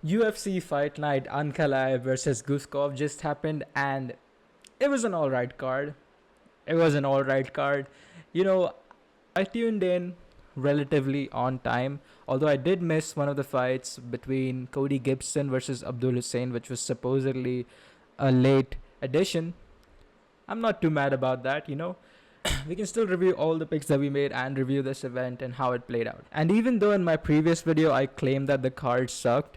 UFC Fight Night Ankalaev versus Guskov just happened, and it was an alright card. It was an alright card. You know, I tuned in relatively on time, although I did miss one of the fights between Cody Gibson versus Abdul Hussein, which was supposedly a late addition. I'm not too mad about that. We can still review all the picks that we made and review this event and how it played out. And even though in my previous video I claimed that the card sucked,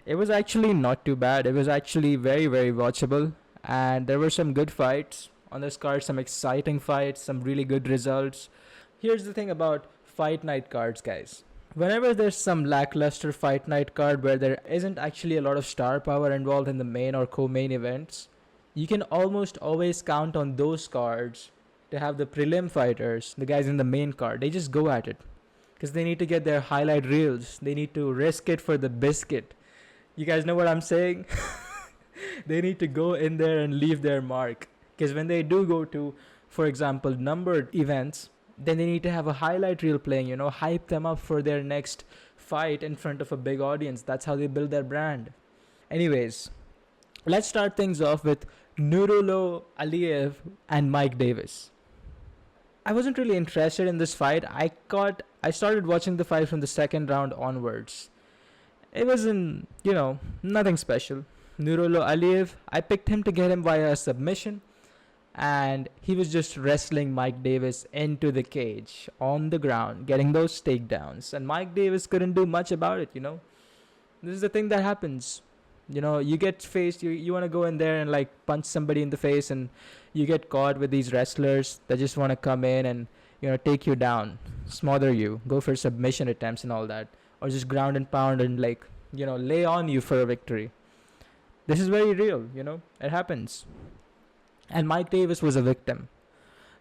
it was actually not too bad. It was actually very, very watchable. And there were some good fights on this card, some exciting fights, some really good results. Here's the thing about fight night cards, guys. Whenever there's some lackluster fight night card where there isn't actually a lot of star power involved in the main or co-main events, you can almost always count on those cards to have the prelim fighters, the guys in the main card. They just go at it because they need to get their highlight reels. They need to risk it for the biscuit. You guys know what I'm saying? They need to go in there and leave their mark. Because when they do go to, for example, numbered events, then they need to have a highlight reel playing, hype them up for their next fight in front of a big audience. That's how they build their brand. Anyways, let's start things off with Nurullo, Aliev, and Mike Davis. I wasn't really interested in this fight. I started watching the fight from the second round onwards. It wasn't, nothing special. Nurullo Aliev, I picked him to get him via a submission, and he was just wrestling Mike Davis into the cage on the ground, getting those takedowns, and Mike Davis couldn't do much about it. This is the thing that happens. You get faced, you want to go in there and punch somebody in the face, and you get caught with these wrestlers that just want to come in and take you down, smother you, go for submission attempts and all that, or just ground and pound and lay on you for a victory. This is very real, it happens. And Mike Davis was a victim.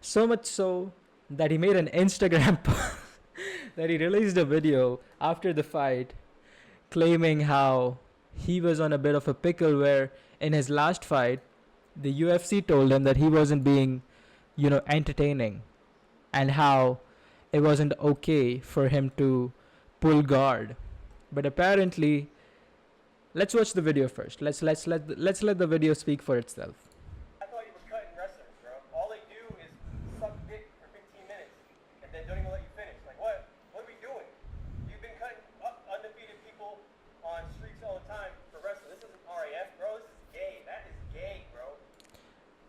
So much so that he made an Instagram post that he released a video after the fight claiming how he was on a bit of a pickle where in his last fight, the UFC told him that he wasn't being, entertaining, and how it wasn't okay for him to pull guard. But apparently, let's watch the video first. Let's let the video speak for itself. I thought you were cutting wrestlers, bro. All they do is suck dick for 15 minutes and then don't even let you finish. What are we doing? You've been cutting undefeated people on streaks all the time for wrestling. This isn't RAF, bro. This is gay. That is gay, bro.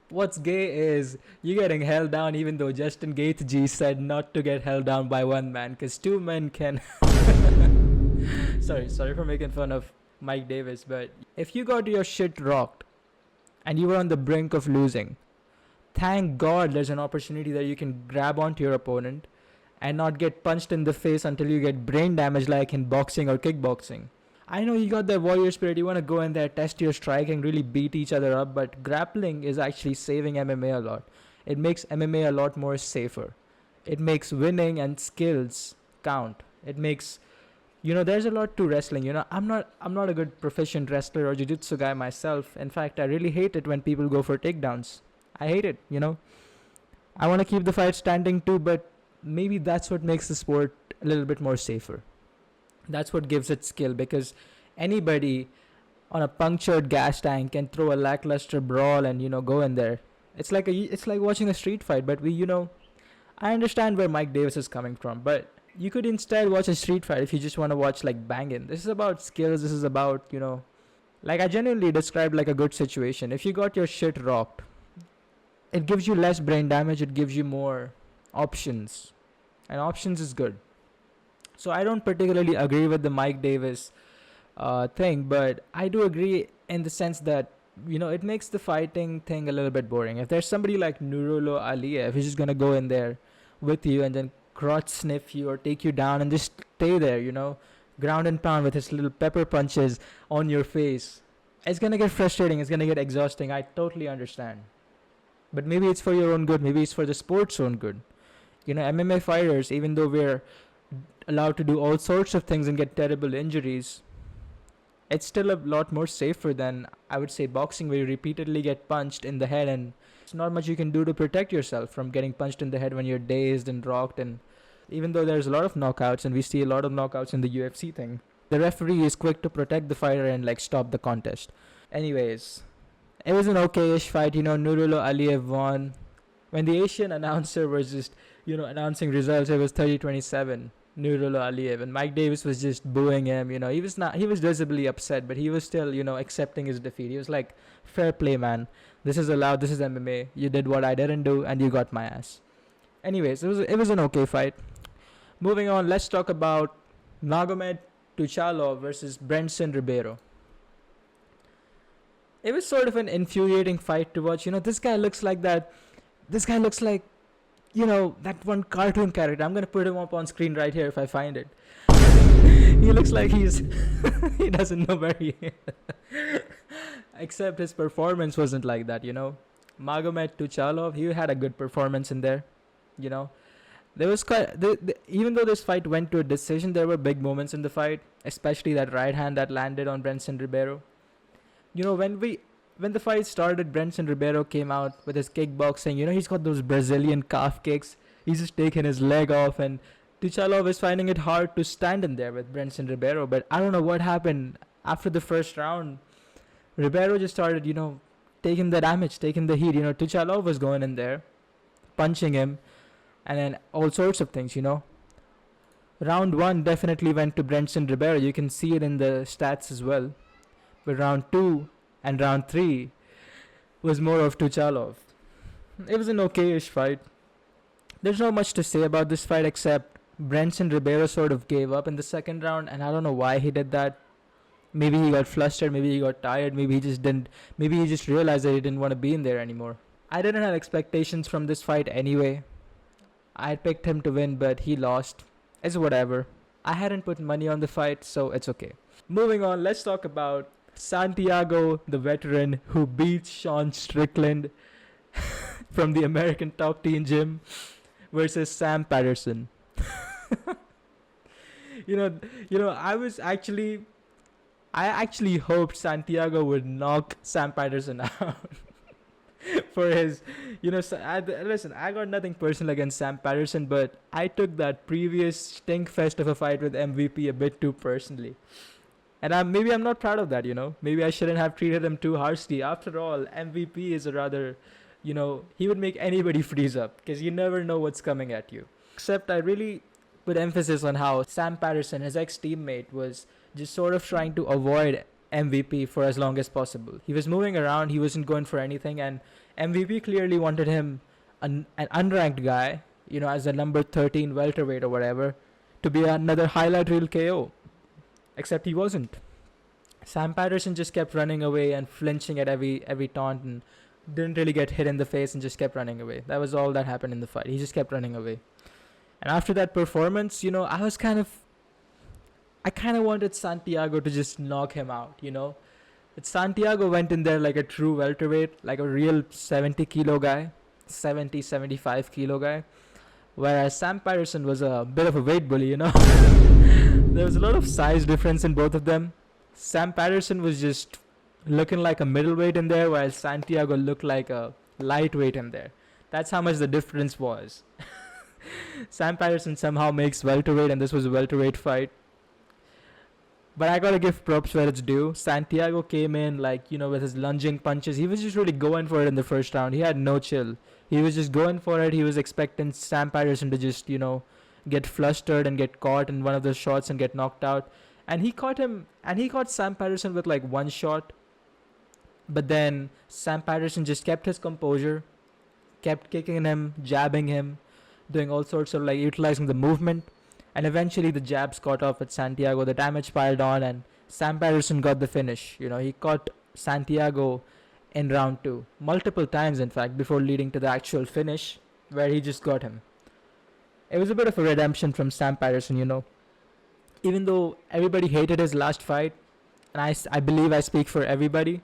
What's gay is you getting held down even though Justin Gaethje said not to get held down by one man, because two men can... Sorry for making fun of Mike Davis, but if you got your shit rocked and you were on the brink of losing, thank God there's an opportunity that you can grab onto your opponent and not get punched in the face until you get brain damage like in boxing or kickboxing. I know you got that warrior spirit, you want to go in there, test your striking, really beat each other up, but grappling is actually saving MMA a lot. It makes MMA a lot more safer. It makes winning and skills count. It makes... there's a lot to wrestling. I'm not a good proficient wrestler or jiu-jitsu guy myself. In fact, I really hate it when people go for takedowns. I hate it, I want to keep the fight standing too, but maybe that's what makes the sport a little bit more safer. That's what gives it skill, because anybody on a punctured gas tank can throw a lackluster brawl and, go in there. It's like watching a street fight, but I understand where Mike Davis is coming from, but you could instead watch a street fight if you just want to watch banging. This is about skills. This is about, I genuinely described a good situation. If you got your shit rocked, it gives you less brain damage. It gives you more options. And options is good. So I don't particularly agree with the Mike Davis thing, but I do agree in the sense that, it makes the fighting thing a little bit boring. If there's somebody like Nurullo Aliev who's just going to go in there with you and then crotch sniff you or take you down and just stay there, ground and pound with his little pepper punches on your face, it's gonna get frustrating, it's gonna get exhausting. I totally understand, but maybe it's for your own good, maybe it's for the sport's own good. MMA fighters, even though we're allowed to do all sorts of things and get terrible injuries, it's still a lot more safer than, I would say, boxing, where you repeatedly get punched in the head and there's not much you can do to protect yourself from getting punched in the head when you're dazed and rocked. And even though there's a lot of knockouts, and we see a lot of knockouts in the UFC thing, The referee is quick to protect the fighter and like stop the contest. Anyways, it was an okay-ish fight. Nurullo Aliev won. When the Asian announcer was just, announcing results, it was 30-27. Nurullo Aliev, and Mike Davis was just booing him. He was visibly upset, but he was still, accepting his defeat. He was like, fair play, man. This is allowed. This is MMA. You did what I didn't do, and you got my ass. Anyways, it was an okay fight. Moving on, let's talk about Magomed Tuchalov versus Brenson Ribeiro. It was sort of an infuriating fight to watch. This guy looks like that. This guy looks like, that one cartoon character. I'm going to put him up on screen right here if I find it. He looks like he doesn't know where he is. Except his performance wasn't like that, Magomed Tuchalov, he had a good performance in there, There was even though this fight went to a decision, there were big moments in the fight, especially that right hand that landed on Brenson Ribeiro. When the fight started, Brenson Ribeiro came out with his kickboxing. He's got those Brazilian calf kicks. He's just taking his leg off, and Tuchalov is finding it hard to stand in there with Brenson Ribeiro. But I don't know what happened after the first round. Ribeiro just started, taking the damage, taking the heat. Tuchalov was going in there, punching him, and then all sorts of things, Round 1 definitely went to Brenson Ribeiro. You can see it in the stats as well. But round 2 and round 3 was more of Tuchalov. It was an okay-ish fight. There's not much to say about this fight except Brenson Ribeiro sort of gave up in the second round, and I don't know why he did that. Maybe he got flustered, maybe he got tired, maybe he just realized that he didn't want to be in there anymore. I didn't have expectations from this fight anyway. I picked him to win, but he lost. It's whatever. I hadn't put money on the fight, so it's okay. Moving on, let's talk about Santiago, the veteran who beats Sean Strickland from the American Top Team Gym versus Sam Patterson. I actually hoped Santiago would knock Sam Patterson out for his, listen, I got nothing personal against Sam Patterson, but I took that previous stink fest of a fight with MVP a bit too personally. And maybe I'm not proud of that, Maybe I shouldn't have treated him too harshly. After all, MVP is a rather, he would make anybody freeze up because you never know what's coming at you. Except I really put emphasis on how Sam Patterson, his ex-teammate, was just sort of trying to avoid MVP for as long as possible. He was moving around, he wasn't going for anything, and MVP clearly wanted him, an unranked guy, as a number 13 welterweight or whatever, to be another highlight reel KO. Except he wasn't. Sam Patterson just kept running away and flinching at every taunt and didn't really get hit in the face and just kept running away. That was all that happened in the fight. He just kept running away. And after that performance, I kind of wanted Santiago to just knock him out, But Santiago went in there like a true welterweight, like a real 70 kilo guy, 70, 75 kilo guy. Whereas Sam Patterson was a bit of a weight bully, There was a lot of size difference in both of them. Sam Patterson was just looking like a middleweight in there, while Santiago looked like a lightweight in there. That's how much the difference was. Sam Patterson somehow makes welterweight, and this was a welterweight fight. But I gotta give props where it's due. Santiago came in with his lunging punches. He was just really going for it in the first round. He had no chill. He was just going for it. He was expecting Sam Patterson to just, get flustered and get caught in one of those shots and get knocked out. And he caught him, and he caught Sam Patterson with one shot. But then Sam Patterson just kept his composure, kept kicking him, jabbing him, doing all sorts of utilizing the movement. And eventually the jabs caught off with Santiago. The damage piled on, and Sam Patterson got the finish. He caught Santiago in round 2. Multiple times, in fact, before leading to the actual finish, where he just got him. It was a bit of a redemption from Sam Patterson, Even though everybody hated his last fight, and I believe I speak for everybody,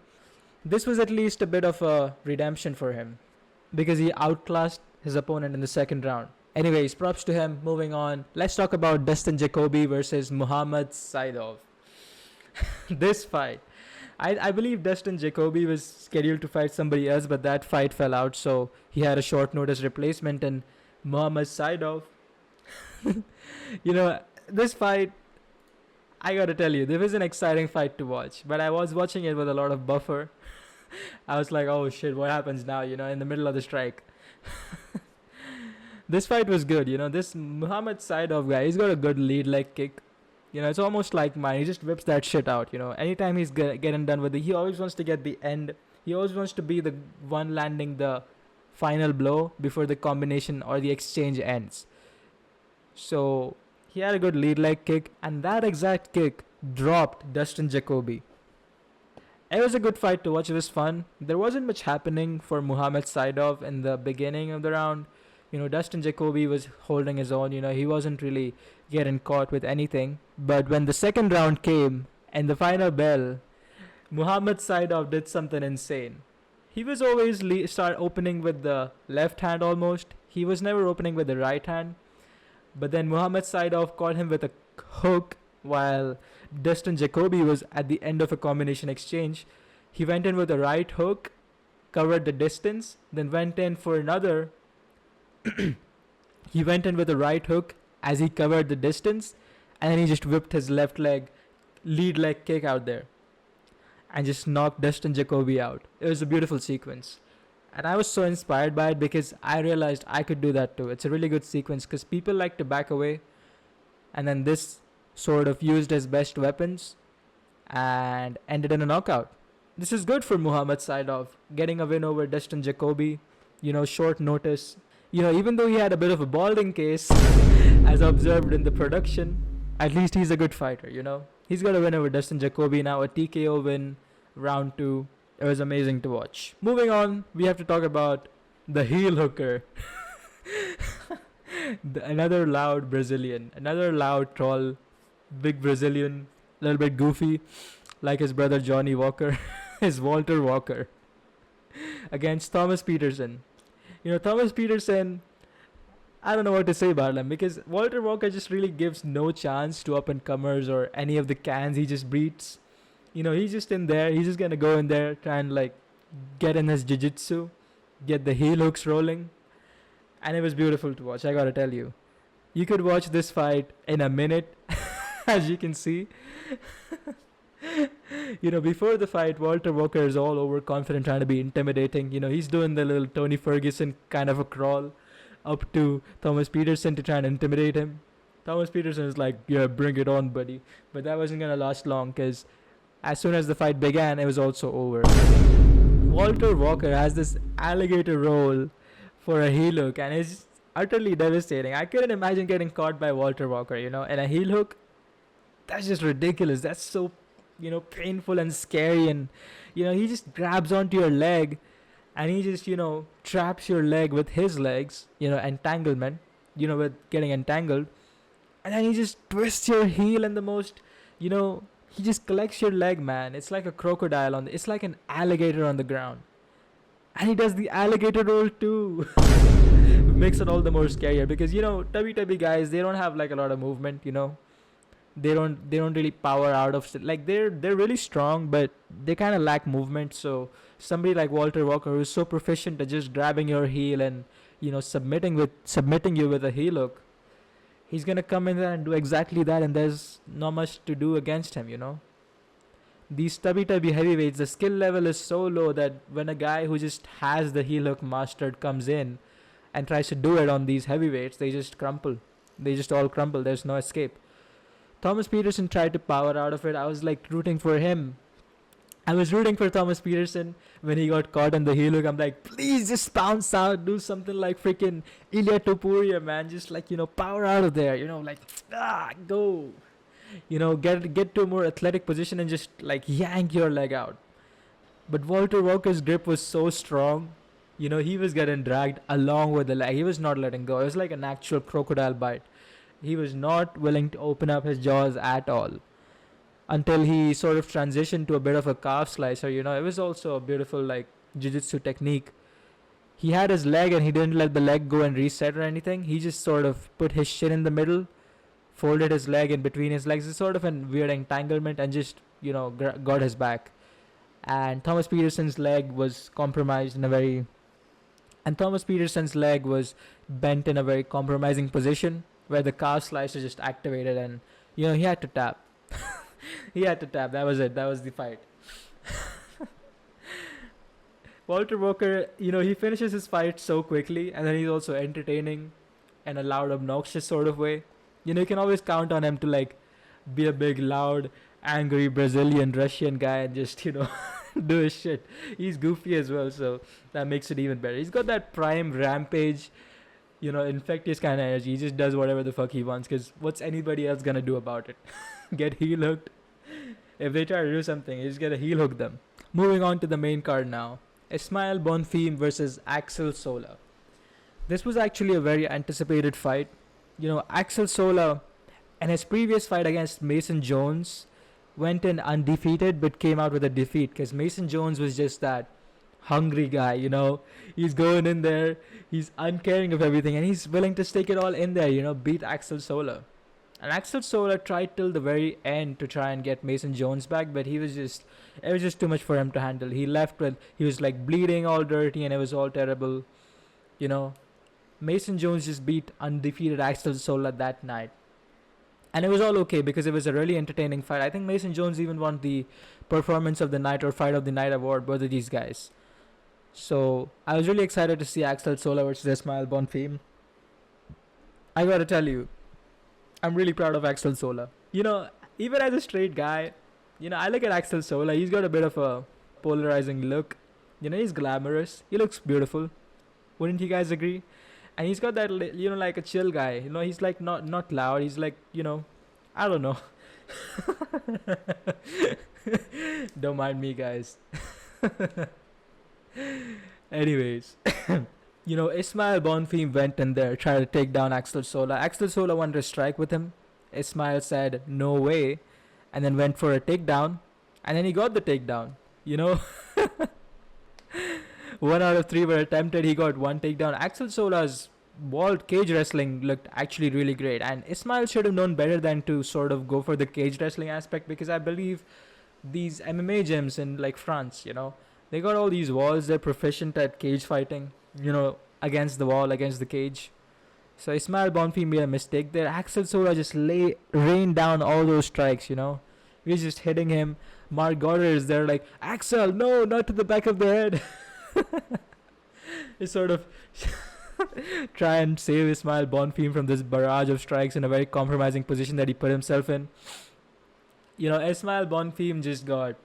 this was at least a bit of a redemption for him. Because he outclassed his opponent in the second round. Anyways, props to him. Moving on. Let's talk about Dustin Jacoby versus Muhammad Saidov. This fight. I believe Dustin Jacoby was scheduled to fight somebody else, but that fight fell out, so he had a short notice replacement, and Muhammad Saidov. This fight, I gotta tell you, this was an exciting fight to watch. But I was watching it with a lot of buffer. I was like, oh shit, what happens now? In the middle of the strike. This fight was good. This Muhammad Saidov guy, he's got a good lead leg kick. It's almost like mine. He just whips that shit out. Anytime he's getting done with it, he always wants to get the end. He always wants to be the one landing the final blow before the combination or the exchange ends. So he had a good lead leg kick, and that exact kick dropped Dustin Jacoby. It was a good fight to watch. It was fun. There wasn't much happening for Muhammad Saidov in the beginning of the round. Dustin Jacoby was holding his own. He wasn't really getting caught with anything. But when the second round came and the final bell, Muhammad Saidov did something insane. He was always start opening with the left hand almost. He was never opening with the right hand. But then Muhammad Saidov caught him with a hook while Dustin Jacoby was at the end of a combination exchange. He went in with a right hook, covered the distance, then went in for another. He went in with a right hook as he covered the distance, and then he just whipped his left lead leg kick out there and just knocked Dustin Jacoby out. It was a beautiful sequence. And I was so inspired by it because I realized I could do that too. It's a really good sequence because people like to back away, and then this sort of used his best weapons and ended in a knockout. This is good for Muhammad Saidov, getting a win over Dustin Jacoby, short notice. Even though he had a bit of a balding case, as observed in the production, at least he's a good fighter, He's got a win over Dustin Jacoby now, a TKO win, round 2. It was amazing to watch. Moving on, we have to talk about the heel hooker. Another loud Brazilian, another loud troll, big Brazilian, a little bit goofy, like his brother Johnny Walker, his Walter Walker, against Thomas Petersen. Thomas Petersen, I don't know what to say about him because Walter Walker just really gives no chance to up-and-comers or any of the cans he just beats. He's just in there. He's just going to go in there, try and get in his jiu-jitsu, get the heel hooks rolling. And it was beautiful to watch, I got to tell you. You could watch this fight in a minute, as you can see. Before the fight, Walter Walker is all overconfident, trying to be intimidating. He's doing the little Tony Ferguson kind of a crawl up to Thomas Petersen to try and intimidate him. Thomas Petersen is like, yeah, bring it on, buddy. But that wasn't going to last long because as soon as the fight began, it was also over. Walter Walker has this alligator roll for a heel hook, and it's utterly devastating. I couldn't imagine getting caught by Walter Walker, in a heel hook. That's just ridiculous. That's so painful and scary, and he just grabs onto your leg and he just traps your leg with his legs, entanglement, with getting entangled, and then he just twists your heel in the most he just collects your leg, man. It's like a crocodile it's like an alligator on the ground, and he does the alligator roll too. Makes it all the more scarier because WWE guys, they don't have a lot of movement. They don't really power out of they're really strong, but they kind of lack movement. So somebody like Walter Walker, who's so proficient at just grabbing your heel and submitting you with a heel hook, he's gonna come in there and do exactly that, and there's not much to do against him. These WWE heavyweights, the skill level is so low that when a guy who just has the heel hook mastered comes in and tries to do it on these heavyweights, they just crumple. They just all crumple. There's no escape. Thomas Petersen tried to power out of it. I was rooting for him. I was rooting for Thomas Petersen when he got caught on the heel hook. I'm like, please just bounce out, do something like freaking Ilya Topuria, man. Just power out of there. Go. Get to a more athletic position and just yank your leg out. But Walter Walker's grip was so strong. He was getting dragged along with the leg. He was not letting go. It was like an actual crocodile bite. He was not willing to open up his jaws at all until he sort of transitioned to a bit of a calf slicer. It was also a beautiful jiu-jitsu technique. He had his leg and he didn't let the leg go and reset or anything. He just sort of put his shin in the middle, folded his leg in between his legs. It's sort of a weird entanglement and just, got his back. And Thomas Petersen's leg was compromised Thomas Petersen's leg was bent in a very compromising position where the calf slicer just activated and, he had to tap. He had to tap. That was it. That was the fight. Walter Walker, he finishes his fight so quickly, and then he's also entertaining in a loud, obnoxious sort of way. You can always count on him to like be a big, loud, angry Brazilian, Russian guy and just, do his shit. He's goofy as well, so that makes it even better. He's got that prime rampage, infectious kind of energy. He just does whatever the fuck he wants, because what's anybody else gonna do about it? Get heel hooked? If they try to do something, you just gotta heel hook them. Moving on to the main card now. Ismael Bonfim versus Axel Sola. This was actually a very anticipated fight. Axel Sola, in his previous fight against Mason Jones, went in undefeated but came out with a defeat, because Mason Jones was just that hungry guy, He's going in there, he's uncaring of everything, and he's willing to stick it all in there, beat Axel Sola. And Axel Sola tried till the very end to try and get Mason Jones back, but it was just too much for him to handle. He was like bleeding all dirty, and it was all terrible. Mason Jones just beat undefeated Axel Sola that night. And it was all okay because it was a really entertaining fight. I think Mason Jones even won the Performance of the Night or Fight of the Night award, both of these guys. So I was really excited to see Axel Sola versus Ismael Bonfim. I gotta tell you, I'm really proud of Axel Sola. Even as a straight guy, I look at Axel Sola. He's got a bit of a polarizing look. He's glamorous. He looks beautiful. Wouldn't you guys agree? And he's got that, like a chill guy. He's like not loud. He's like, I don't know. Don't mind me, guys. Anyways. Ismael Bonfim went in there, tried to take down Axel Sola. Axel Sola wanted to strike with him. Ismael said, no way. And then went for a takedown. And then he got the takedown. 1 out of 3 were attempted. He got 1 takedown. Axel Sola's walled cage wrestling looked actually really great. And Ismael should have known better than to sort of go for the cage wrestling aspect, because I believe these MMA gyms in like France, they got all these walls. They're proficient at cage fighting. Against the wall, against the cage. So Ismael Bonfim made a mistake there. Axel Sola just rained down all those strikes, He was just hitting him. Mark Goddard is there like, Axel, no, not to the back of the head. He sort of try and save Ismael Bonfim from this barrage of strikes in a very compromising position that he put himself in. Ismael Bonfim just got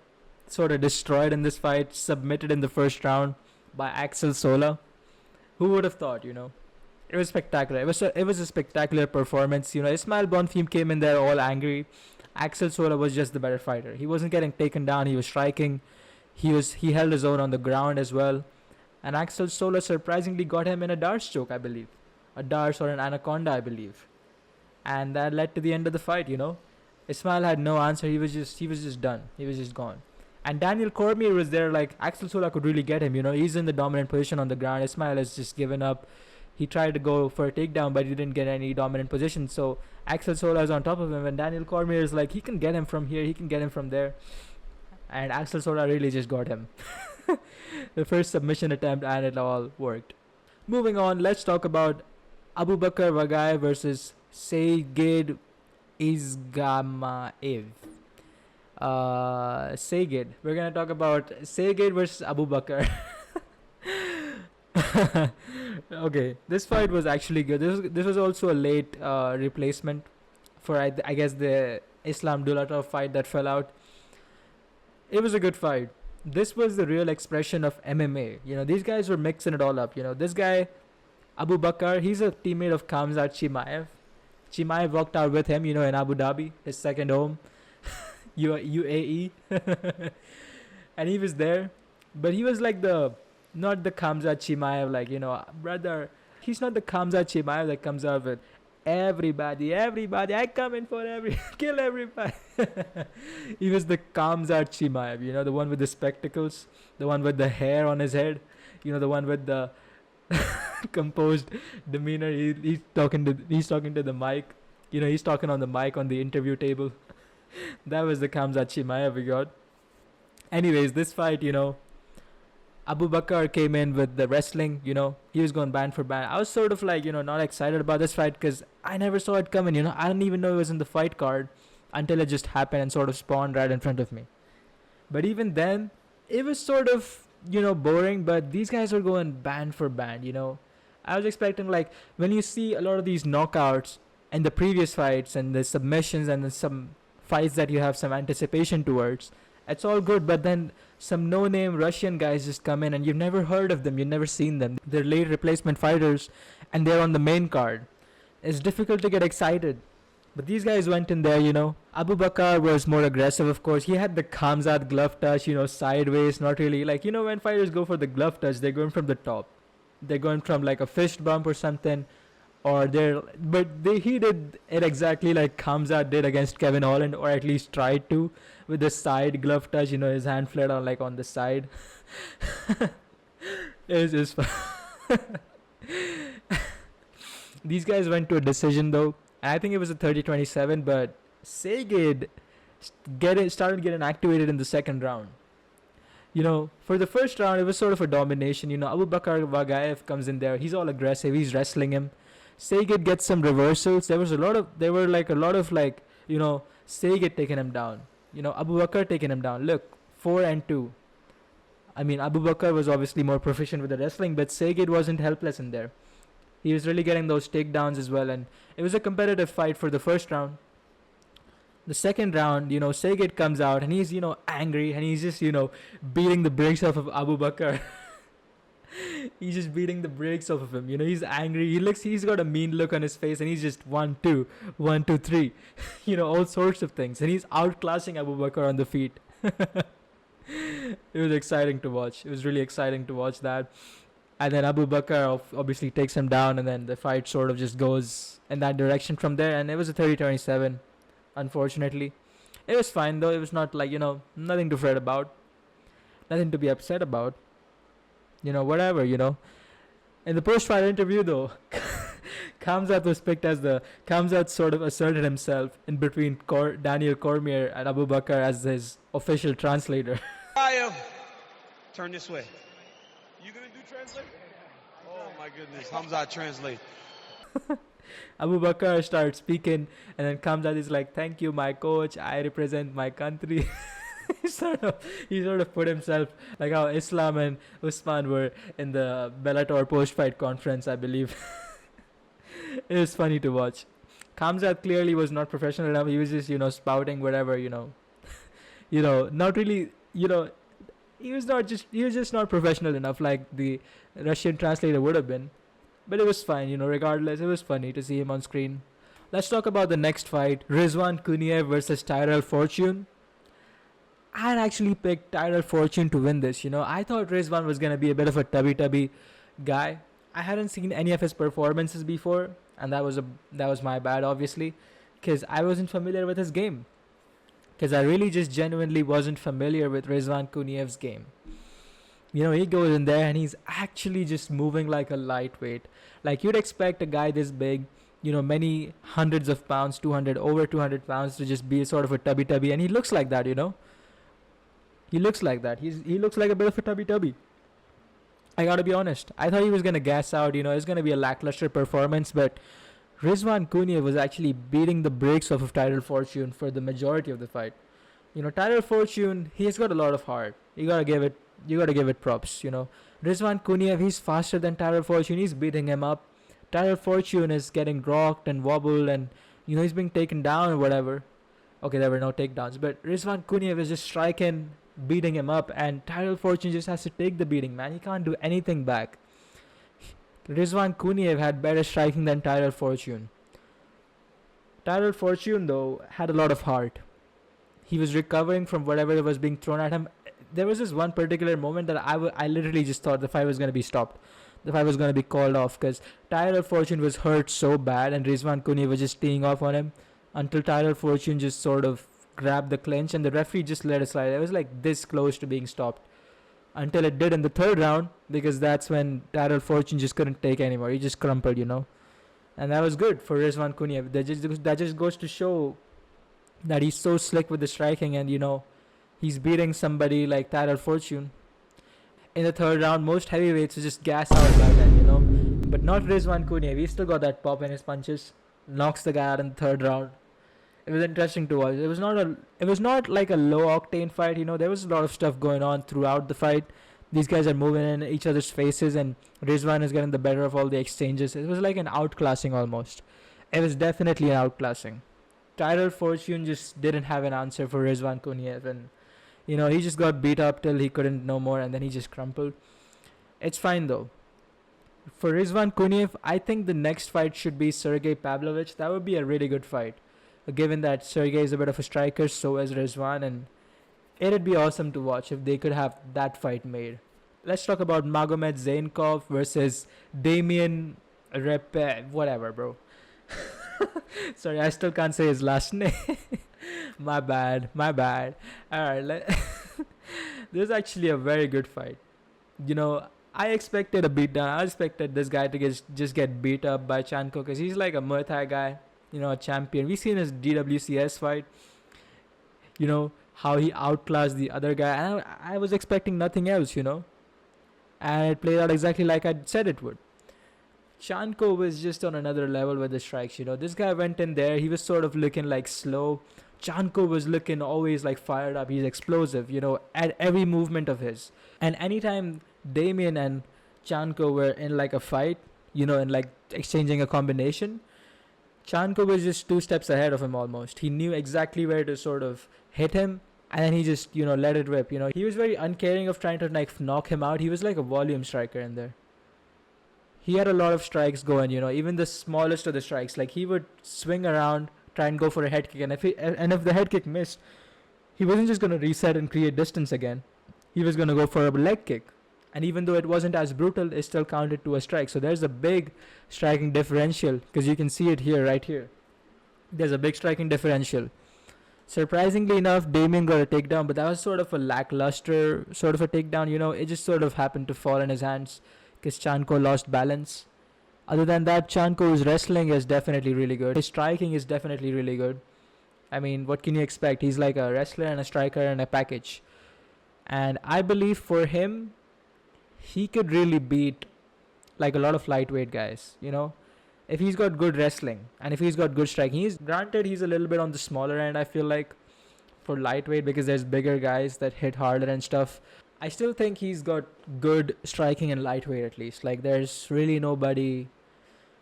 sort of destroyed in this fight, submitted in the first round by Axel Sola. Who would have thought, It was spectacular. It was a spectacular performance. Ismael Bonfim came in there all angry. Axel Sola was just the better fighter. He wasn't getting taken down. He was striking. He held his own on the ground as well. And Axel Sola surprisingly got him in a Darce choke, I believe. A Darce or an Anaconda, I believe. And that led to the end of the fight, Ismael had no answer. He was just done. He was just gone. And Daniel Cormier was there, like, Axel Sola could really get him, He's in the dominant position on the ground. Ismael has just given up. He tried to go for a takedown, but he didn't get any dominant position. So Axel Sola is on top of him, and Daniel Cormier is like, he can get him from here, he can get him from there. And Axel Sola really just got him. The first submission attempt, and it all worked. Moving on, let's talk about Abubakar Vagaev versus Saidov Izagakhmaev. Saidov. We're gonna talk about Saidov versus Abubakar. Okay, this fight was actually good. This was also a late replacement for I guess the Islam Dulatov fight that fell out. It was a good fight. This was the real expression of MMA. These guys were mixing it all up. This guy Abubakar, he's a teammate of Khamzat Chimaev. Chimaev walked out with him, in Abu Dhabi, his second home. UAE. And he was there, but he was like not the Khamzat Chimaev, like, brother, he's not the Khamzat Chimaev that comes out with everybody, I come in for kill everybody. He was the Khamzat Chimaev, the one with the spectacles, the one with the hair on his head, the one with the composed demeanor. He's talking to the mic, he's talking on the mic on the interview table. That was the Khamzat Chimaev we got. Anyways, this fight, Abubakar came in with the wrestling, he was going band for band. I was sort of like, not excited about this fight because I never saw it coming, I didn't even know it was in the fight card. until it just happened and sort of spawned right in front of me. But even then, it was sort of, boring, but these guys were going band for band. I was expecting, like, when you see a lot of these knockouts and the previous fights and the submissions and some fights that you have some anticipation towards, it's all good, but then some no-name Russian guys just come in and you've never heard of them, you've never seen them. They're late replacement fighters and they're on the main card. It's difficult to get excited. But these guys went in there, Abubakar was more aggressive, of course. He had the Khamzat glove touch, sideways, not really. Like, when fighters go for the glove touch, they're going from the top. They're going from like a fist bump or something. He did it exactly like Khamzat did against Kevin Holland, or at least tried to, with the side glove touch, his hand flared on like on the side. It was fun. These guys went to a decision though. I think it was a 30-27, but Seged started getting activated in the second round. For the first round, it was sort of a domination. Abubakar Vagaev comes in there. He's all aggressive. He's wrestling him. Seged gets some reversals. There were a lot of Seged taking him down. Abubakar taking him down. Look, 4-2. I mean, Abubakar was obviously more proficient with the wrestling, but Seged wasn't helpless in there. He was really getting those takedowns as well, and it was a competitive fight for the first round. The second round, Seged comes out and he's, angry, and he's just, beating the brakes off of Abubakar. He's just beating the brakes off of him. He's angry. He's got a mean look on his face, and he's just 1-2, 1-2-3, all sorts of things. And he's outclassing Abubakar on the feet. It was exciting to watch. It was really exciting to watch that. And then Abubakar obviously takes him down, and then the fight sort of just goes in that direction from there. And it was a 30-27, unfortunately. It was fine, though. It was not like, nothing to fret about. Nothing to be upset about. Whatever, In the post-fight interview, though, Khamzat was picked as Khamzat sort of asserted himself in between Daniel Cormier and Abubakar as his official translator. Turn this way. You gonna do translate? Oh my goodness, Khamzat translate. Abubakar starts speaking, and then Khamzat is like, "Thank you, my coach. I represent my country." he sort of put himself like how Islam and Usman were in the Bellator post-fight conference, I believe. It was funny to watch. Khamzat clearly was not professional enough. He was just, spouting whatever, not really, he was just not professional enough like the Russian translator would have been. But it was fine, regardless. It was funny to see him on screen. Let's talk about the next fight. Rizvan Kuniev versus Tyrell Fortune. I had actually picked Tyrell Fortune to win this, I thought Rizvan was going to be a bit of a tubby guy. I hadn't seen any of his performances before, and that was my bad, obviously, because I wasn't familiar with his game. Because I really just genuinely wasn't familiar with Rizvan Kuniev's game. He goes in there and he's actually just moving like a lightweight. Like you'd expect a guy this big, many hundreds of pounds, over 200 pounds to just be sort of a tubby, and he looks like that, He looks like that. He looks like a bit of a tubby. I gotta be honest. I thought he was gonna gas out, it's gonna be a lackluster performance, but Rizvan Kuniev was actually beating the brakes off of Tyrell Fortune for the majority of the fight. Tyrell Fortune, he's got a lot of heart. You gotta give it props, Rizvan Kuniev, he's faster than Tyrell Fortune. He's beating him up. Tyrell Fortune is getting rocked and wobbled, and he's being taken down or whatever. Okay, there were no takedowns, but Rizvan Kuniev is just striking, beating him up, and Tyrell Fortune just has to take the beating, man. He can't do anything back. Rizvan Kuniev had better striking than Tyrell Fortune. Tyrell Fortune, though, had a lot of heart. He was recovering from whatever was being thrown at him. There was this one particular moment that I literally just thought the fight was going to be stopped. The fight was going to be called off because Tyrell Fortune was hurt so bad and Rizvan Kuniev was just teeing off on him until Tyrell Fortune just sort of grabbed the clinch and the referee just let it slide. It was like this close to being stopped until it did in the third round, because that's when Tyrell Fortune just couldn't take anymore. He just crumpled, and that was good for Rizvan Kuniev. That just goes to show that he's so slick with the striking, and he's beating somebody like Tyrell Fortune. In the third round, most heavyweights just gas out by then, but not Rizvan Kuniev. He still got that pop in his punches, knocks the guy out in the third round. It was interesting to watch. It was not like a low octane fight. There was a lot of stuff going on throughout the fight. These guys are moving in each other's faces, and Rizvan is getting the better of all the exchanges. It was like an outclassing almost. It was definitely an outclassing. Tyrell Fortune just didn't have an answer for Rizvan Kuniev, and he just got beat up till he couldn't no more, and then he just crumpled. It's fine though. For Rizvan Kuniev, I think the next fight should be Sergey Pavlovich. That would be a really good fight, given that Sergey is a bit of a striker, so is Rizvan, and it'd be awesome to watch if they could have that fight made. Let's talk about Magomed Zaynukov versus Damian whatever, bro. Sorry, I still can't say his last name. My bad. Alright, this is actually a very good fight. I expected a beatdown. I expected this guy to just get beat up by Chanko, because he's like a Muay Thai guy, a champion. We've seen his DWCS fight, how he outclassed the other guy. And I was expecting nothing else, and it played out exactly like I said it would. Chanko was just on another level with the strikes, This guy went in there. He was sort of looking like slow. Chanko was looking always like fired up. He's explosive, at every movement of his. And anytime Damian and Chanko were in like a fight, and like exchanging a combination, Chanko was just 2 steps ahead of him almost. He knew exactly where to sort of hit him, and then he just, let it rip. He was very uncaring of trying to like knock him out. He was like a volume striker in there. He had a lot of strikes going, even the smallest of the strikes. Like he would swing around, try and go for a head kick, and if the head kick missed, he wasn't just going to reset and create distance again. He was going to go for a leg kick. And even though it wasn't as brutal, it still counted to a strike. So there's a big striking differential, because you can see it here, right here. There's a big striking differential. Surprisingly enough, Damian got a takedown, but that was sort of a lackluster sort of a takedown. It just sort of happened to fall in his hands because Chanko lost balance. Other than that, Chanko's wrestling is definitely really good. His striking is definitely really good. I mean, what can you expect? He's like a wrestler and a striker and a package. And I believe for him, he could really beat like a lot of lightweight guys, if he's got good wrestling and if he's got good striking. He's a little bit on the smaller end, I feel like, for lightweight, because there's bigger guys that hit harder and stuff. I still think he's got good striking in lightweight at least. Like there's really nobody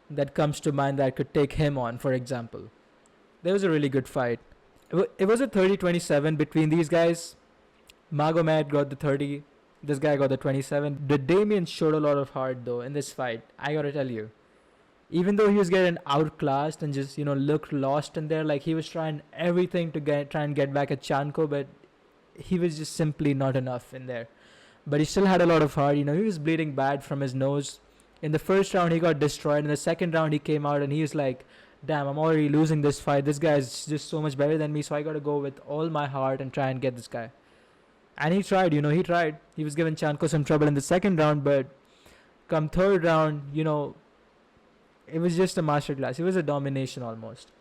that comes to mind that could take him on, for example. There was a really good fight. It was a 30-27 between these guys. Magomed got the 30. This guy got the 27. The Damian showed a lot of heart though in this fight. I gotta tell you. Even though he was getting outclassed and just, looked lost in there, like he was trying everything to try and get back at Chanko, but he was just simply not enough in there. But he still had a lot of heart. He was bleeding bad from his nose. In the first round, he got destroyed. In the second round, he came out and he was like, damn, I'm already losing this fight. This guy is just so much better than me, so I gotta go with all my heart and try and get this guy. And he tried, he tried. He was giving Chanko some trouble in the second round, but come third round, it was just a masterclass. It was a domination almost.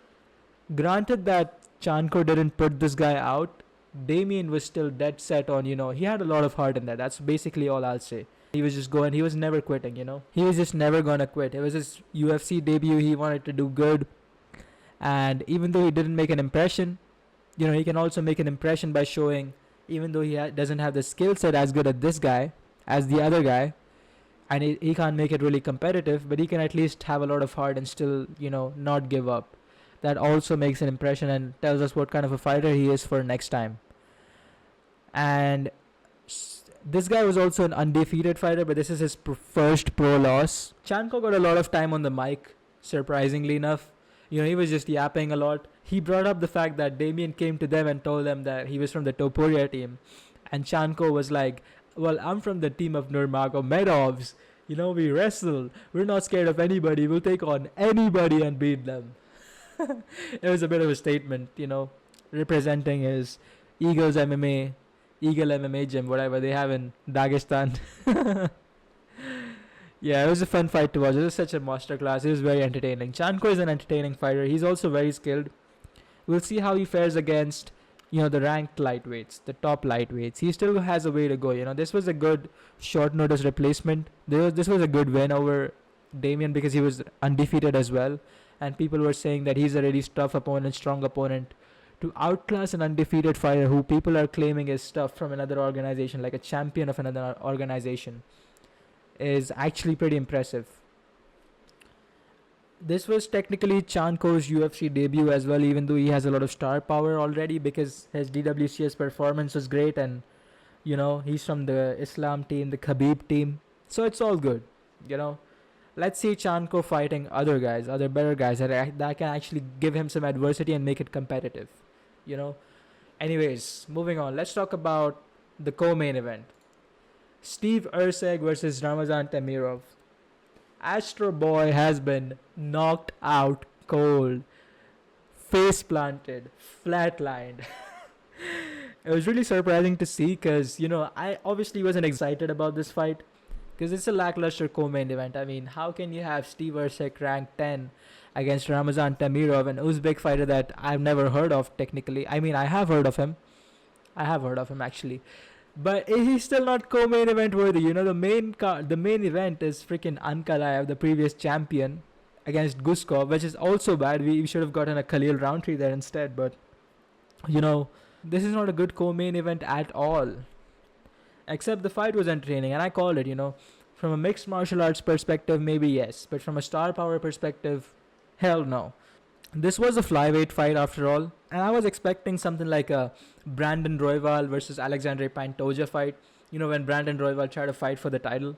Granted that Chanko didn't put this guy out, Damian was still dead set on, he had a lot of heart in that. That's basically all I'll say. He was just going, he was never quitting, He was just never gonna quit. It was his UFC debut. He wanted to do good. And even though he didn't make an impression, he can also make an impression by showing, even though he doesn't have the skill set as good as this guy, as the other guy, and he can't make it really competitive, but he can at least have a lot of heart and still, not give up. That also makes an impression and tells us what kind of a fighter he is for next time. And this guy was also an undefeated fighter, but this is his first pro loss. Chanko got a lot of time on the mic, surprisingly enough. He was just yapping a lot. He brought up the fact that Damian came to them and told them that he was from the Topuria team. And Chanko was like, well, I'm from the team of Nurmagomedovs. We wrestle. We're not scared of anybody. We'll take on anybody and beat them. It was a bit of a statement, representing his Eagle MMA gym, whatever they have in Dagestan. Yeah, it was a fun fight to watch. It was such a masterclass. It was very entertaining. Chanko is an entertaining fighter. He's also very skilled. We'll see how he fares against, the ranked lightweights, the top lightweights. He still has a way to go. This was a good short notice replacement. This was a good win over Damian because he was undefeated as well. and people were saying that he's a really tough opponent, strong opponent, to outclass an undefeated fighter who people are claiming is tough from another organization, like a champion of another organization, is actually pretty impressive. This was technically Chanko's UFC debut as well, even though he has a lot of star power already because his DWCS performance was great, and he's from the Islam team, the Khabib team, so it's all good. Let's see Chanko fighting other guys, other better guys that can actually give him some adversity and make it competitive. Anyways, moving on. Let's talk about the co-main event. Steve Erceg versus Ramazan Temirov. Astro Boy has been knocked out cold, face planted, flatlined. It was really surprising to see because, I obviously wasn't excited about this fight because it's a lackluster co-main event. I mean, how can you have Steve Erceg ranked 10 against Ramazan Temirov, an Uzbek fighter that I've never heard of technically? I mean, I have heard of him actually. But he's still not co-main event worthy. The main event is freaking Ankalaev, the previous champion, against Guskov, which is also bad. We should have gotten a Khalil Roundtree there instead. But, this is not a good co-main event at all. Except the fight was entertaining, and I called it, From a mixed martial arts perspective, maybe yes. But from a star power perspective, hell no. This was a flyweight fight after all, and I was expecting something like a Brandon Royval versus Alexandre Pantoja fight. When Brandon Royval tried to fight for the title.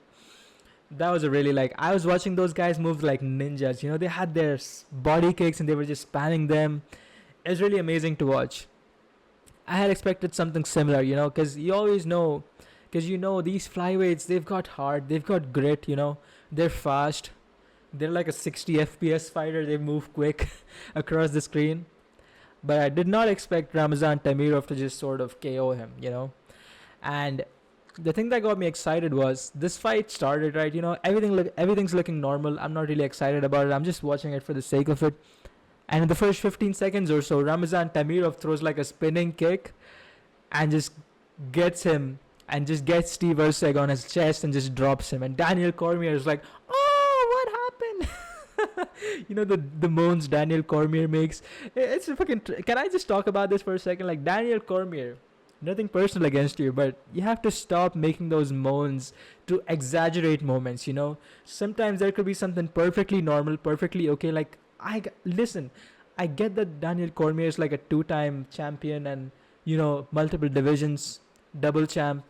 That was I was watching those guys move like ninjas. They had their body kicks and they were just spamming them. It was really amazing to watch. I had expected something similar, because you always know, because these flyweights, they've got heart, they've got grit, they're fast. They're like a 60 FPS fighter. They move quick across the screen. But I did not expect Ramazan Temirov to just sort of KO him, And the thing that got me excited was this fight started, right? Everything's looking normal. I'm not really excited about it. I'm just watching it for the sake of it. And in the first 15 seconds or so, Ramazan Temirov throws like a spinning kick and just gets him and just gets Steve Erceg on his chest and just drops him. And Daniel Cormier is like, the moans Daniel Cormier makes. It's a fucking... Can I just talk about this for a second? Like, Daniel Cormier, nothing personal against you, but you have to stop making those moans to exaggerate moments, Sometimes there could be something perfectly normal, perfectly okay. Like, listen, I get that Daniel Cormier is like a 2-time champion and, multiple divisions, double champ.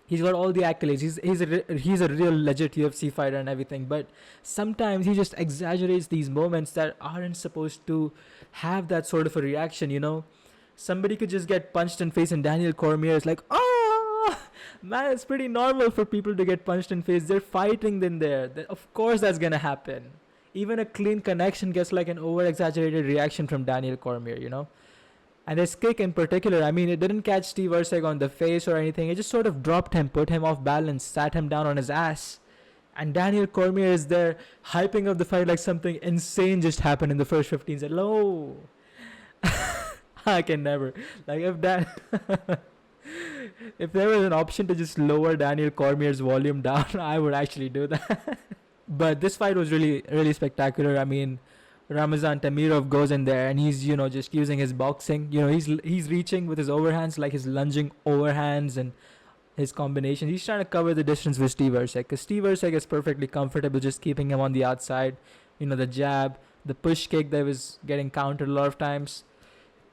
He's got all the accolades. He's a real legit UFC fighter and everything. But sometimes he just exaggerates these moments that aren't supposed to have that sort of a reaction, Somebody could just get punched in face and Daniel Cormier is like, oh, man, it's pretty normal for people to get punched in face. They're fighting in there. Of course that's going to happen. Even a clean connection gets like an over-exaggerated reaction from Daniel Cormier, And his kick in particular, I mean, it didn't catch Steve Erceg on the face or anything. It just sort of dropped him, put him off balance, sat him down on his ass. And Daniel Cormier is there hyping up the fight like something insane just happened in the first 15 seconds. Hello. I can never. Like, if there was an option to just lower Daniel Cormier's volume down, I would actually do that. But this fight was really, really spectacular. I mean, Ramazan Temirov goes in there and he's, just using his boxing. He's reaching with his overhands, like his lunging overhands and his combination. He's trying to cover the distance with Steve Erceg because Steve Erceg is perfectly comfortable just keeping him on the outside. The jab, the push kick that was getting countered a lot of times.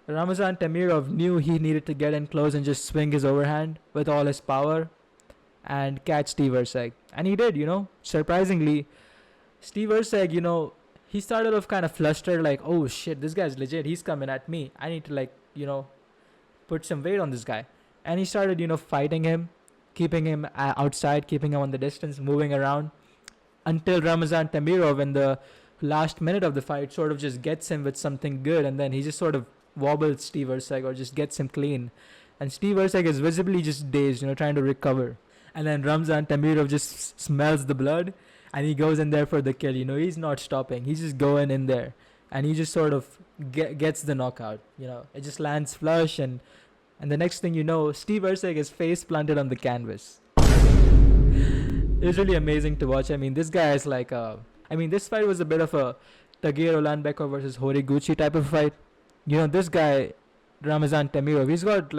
Ramazan Temirov knew he needed to get in close and just swing his overhand with all his power and catch Steve Erceg. And he did, Surprisingly, Steve Erceg, he started off kind of flustered, like, oh shit, this guy's legit. He's coming at me. I need to, put some weight on this guy. And he started, fighting him, keeping him outside, keeping him on the distance, moving around until Ramazan Temirov in the last minute of the fight sort of just gets him with something good. And then he just sort of wobbles Steve Erceg or just gets him clean. And Steve Erceg is visibly just dazed, trying to recover. And then Ramazan Temirov just smells the blood. And he goes in there for the kill. He's not stopping. He's just going in there. And he just sort of gets the knockout. It just lands flush. And the next thing you know, Steve Erceg is face planted on the canvas. It was really amazing to watch. I mean, this guy is like this fight was a bit of a Tagir Ulanbekov versus Horiguchi type of fight. This guy, Ramazan Temirov, he's got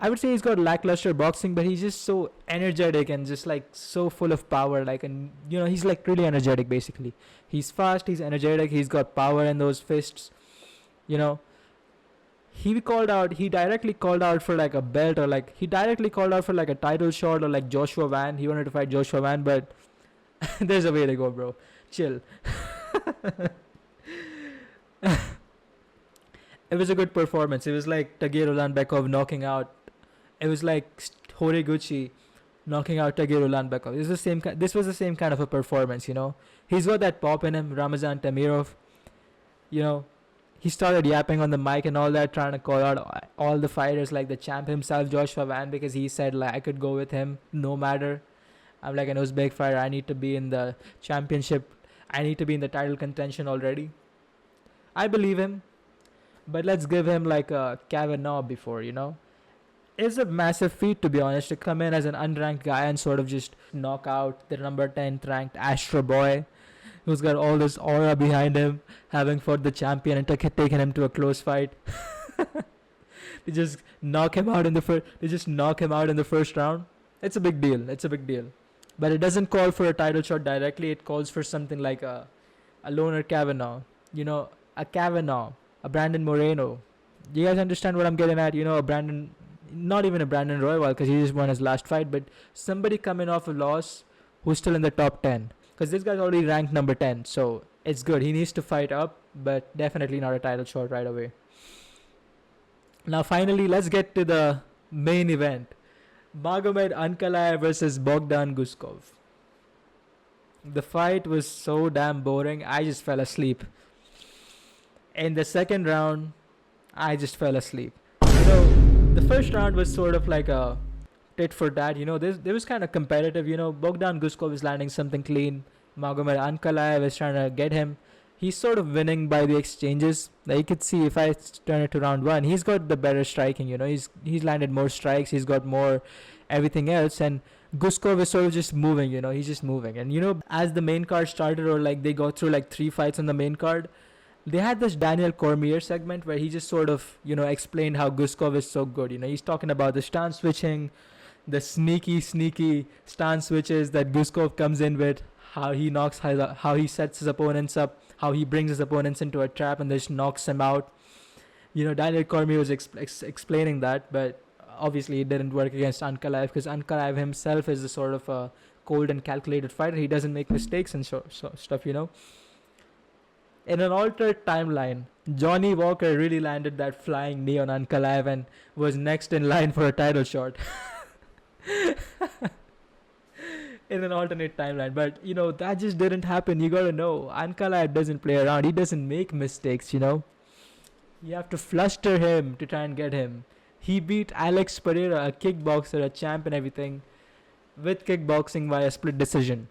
I would say he's got lackluster boxing, but he's just so energetic and just so full of power. He's really energetic basically. He's fast, he's energetic, he's got power in those fists. He directly called out for a belt, or he directly called out for a title shot, or Joshua Van. He wanted to fight Joshua Van, but there's a way to go, bro. Chill. It was a good performance. It was like Tagir Ulanbekov knocking out. It was like Horiguchi knocking out Tagir Ulanbekov. This was the same kind of a performance, He's got that pop in him, Ramazan Temirov. He started yapping on the mic and all that, trying to call out all the fighters, like the champ himself, Joshua Van, because he said I could go with him no matter. I'm like an Uzbek fighter. I need to be in the championship. I need to be in the title contention already. I believe him. But let's give him a Kavanaugh before, It's a massive feat, to be honest, to come in as an unranked guy and sort of just knock out the number 10th ranked Astro Boy, who's got all this aura behind him, having fought the champion and taken him to a close fight. They just knock him out in the first round. It's a big deal. But it doesn't call for a title shot directly. It calls for something like a loner Kavanaugh. A Kavanaugh, a Brandon Moreno. Do you guys understand what I'm getting at? A Brandon, not even a Brandon Royval, because he just won his last fight, but somebody coming off a loss who's still in the top 10. Because this guy's already ranked number 10, so it's good. He needs to fight up, but definitely not a title shot right away. Now finally, let's get to the main event. Magomed Ankalaev versus Bogdan Guskov. The fight was so damn boring, I just fell asleep. In the second round, I just fell asleep. The first round was sort of like a tit for tat. There was kind of competitive. Bogdan Guskov is landing something clean. Magomed Ankalaev is trying to get him. He's sort of winning by the exchanges. You could see if I turn it to round one, he's got the better striking. He's landed more strikes. He's got more everything else. And Guskov is sort of just moving. He's just moving. And as the main card started, or they go through 3 fights on the main card, they had this Daniel Cormier segment where he just sort of, explained how Guskov is so good. He's talking about the stance switching, the sneaky stance switches that Guskov comes in with, how he sets his opponents up, how he brings his opponents into a trap and just knocks him out. Daniel Cormier was explaining that, but obviously it didn't work against Ankalaev, because Ankalaev himself is a sort of a cold and calculated fighter. He doesn't make mistakes and stuff, In an altered timeline, Johnny Walker really landed that flying knee on Ankalaev and was next in line for a title shot. In an alternate timeline. But, that just didn't happen. You gotta know, Ankalaev doesn't play around. He doesn't make mistakes, You have to fluster him to try and get him. He beat Alex Pereira, a kickboxer, a champ and everything, with kickboxing via split decision.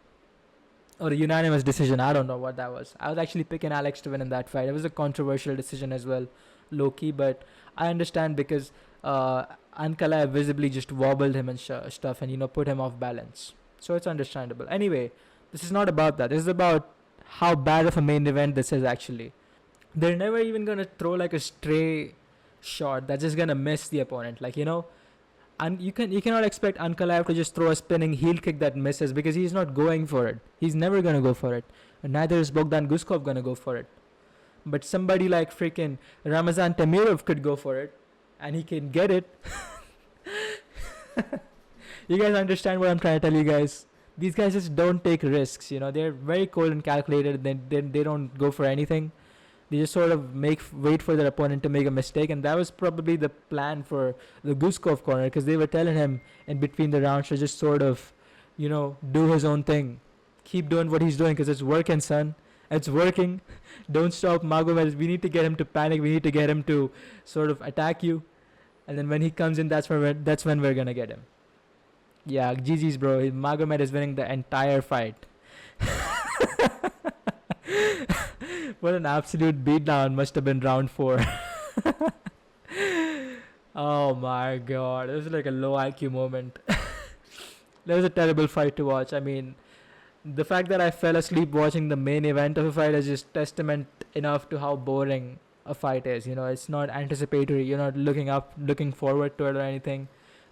Or a unanimous decision. I don't know what that was. I was actually picking Alex to win in that fight. It was a controversial decision as well, low-key, but I understand because Ankalaev visibly just wobbled him and stuff and, put him off balance. So it's understandable. Anyway, this is not about that. This is about how bad of a main event this is actually. They're never even going to throw a stray shot that's just going to miss the opponent. And you cannot expect Ankalaev to just throw a spinning heel kick that misses, because he's not going for it. He's never going to go for it. And neither is Bogdan Guskov going to go for it. But somebody like freaking Ramazan Temirov could go for it. And he can get it. You guys understand what I'm trying to tell you guys? These guys just don't take risks. They're very cold and calculated. They don't go for anything. They just sort of wait for their opponent to make a mistake, and that was probably the plan for the Guskov corner, because they were telling him in between the rounds to just sort of, do his own thing. Keep doing what he's doing, because it's working, son. It's working. Don't stop Magomed. We need to get him to panic. We need to get him to sort of attack you. And then when he comes in, that's when we're going to get him. Yeah, GG's, bro. Magomed is winning the entire fight. What an absolute beatdown must have been round 4. Oh my god. It was like a low IQ moment. That was a terrible fight to watch. I mean, The fact that I fell asleep watching the main event of a fight is just testament enough to how boring a fight is. You know, it's not anticipatory. You're not looking forward to it or anything.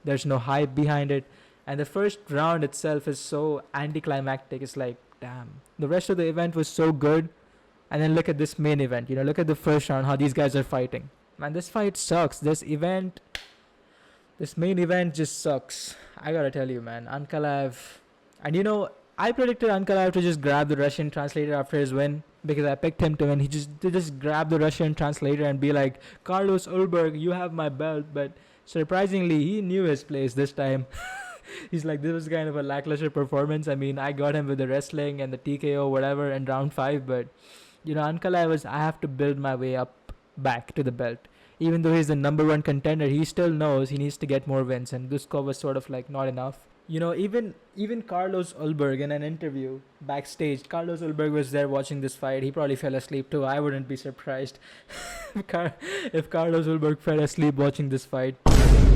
There's no hype behind it. And the first round itself is so anticlimactic. It's like, damn. The rest of the event was so good. And then look at this main event. You know, look at the first round, how these guys are fighting. Man, this fight sucks. This main event just sucks. I gotta tell you, man. Ankalaev. And you know, I predicted Ankalaev to just grab the Russian translator after his win because I picked him to win. He just grab the Russian translator and be like, Carlos Ulberg, you have my belt. But surprisingly, he knew his place this time. He's like, this was kind of a lackluster performance. I mean, I got him with the wrestling and the TKO, whatever, in round 5. But, you know, Ankalaev I have to build my way up back to the belt. Even though he's the number 1 contender, he still knows he needs to get more wins. And Guskov was sort of like not enough. You know, even Carlos Ulberg in an interview backstage, Carlos Ulberg was there watching this fight. He probably fell asleep too. I wouldn't be surprised if Carlos Ulberg fell asleep watching this fight.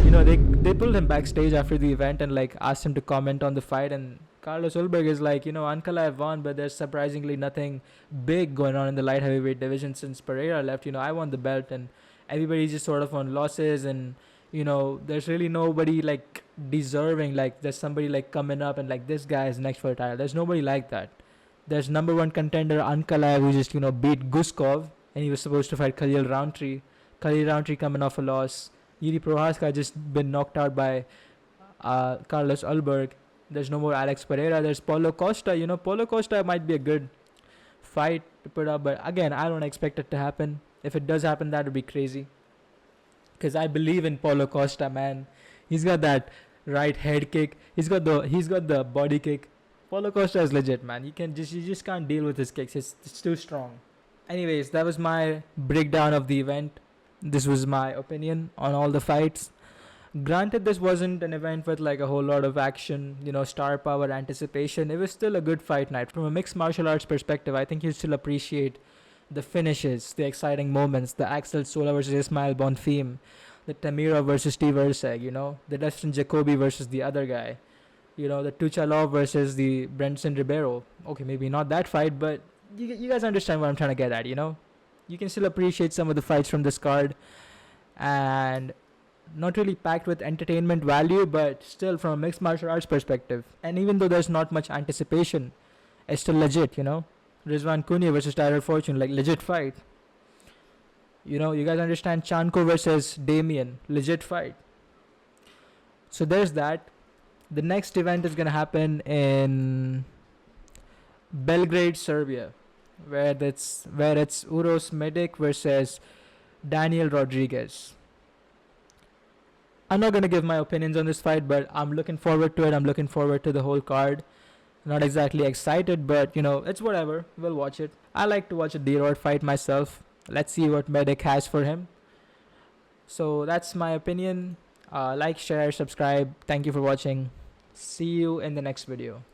You know, they pulled him backstage after the event and like asked him to comment on the fight. And Carlos Ulberg is like, you know, Ankalaev won, but there's surprisingly nothing big going on in the light heavyweight division since Pereira left. You know, I won the belt and everybody's just sort of on losses and, you know, there's really nobody like deserving, like there's somebody like coming up and like this guy is next for a title. There's nobody like that. There's number 1 contender Ankalaev who just, you know, beat Guskov and he was supposed to fight Khalil Roundtree. Khalil Roundtree coming off a loss. Yuri Prohaska just been knocked out by Carlos Ulberg. There's no more Alex Pereira. There's Paulo Costa. You know, Paulo Costa might be a good fight to put up, but again, I don't expect it to happen. If it does happen, that would be crazy. Because I believe in Paulo Costa, man. He's got that right head kick. He's got the body kick. Paulo Costa is legit, man. You just can't deal with his kicks. It's too strong. Anyways, that was my breakdown of the event. This was my opinion on all the fights. Granted, this wasn't an event with like a whole lot of action, you know, star power, anticipation. It was still a good fight night. From a mixed martial arts perspective, I think you still appreciate the finishes, the exciting moments, the Axel Sola versus Ismael Bonfim, the Temirov versus Steve Erceg, you know, the Dustin Jacoby versus the other guy, you know, the Tuchalov versus the Brenson Ribeiro. Okay, maybe not that fight, but you guys understand what I'm trying to get at, you know? You can still appreciate some of the fights from this card and not really packed with entertainment value, but still from a mixed martial arts perspective. And even though there's not much anticipation, it's still legit, you know? Rizvan Kuniev versus Tyrell Fortune, like legit fight. You know, you guys understand Chanko versus Damian, legit fight. So there's that. The next event is going to happen in Belgrade, Serbia, where it's Uros Medic versus Daniel Rodriguez. I'm not going to give my opinions on this fight, but I'm looking forward to it. I'm looking forward to the whole card. Not exactly excited, but, you know, it's whatever. We'll watch it. I like to watch a D-Rod fight myself. Let's see what Medic has for him. So that's my opinion. Like, share, subscribe. Thank you for watching. See you in the next video.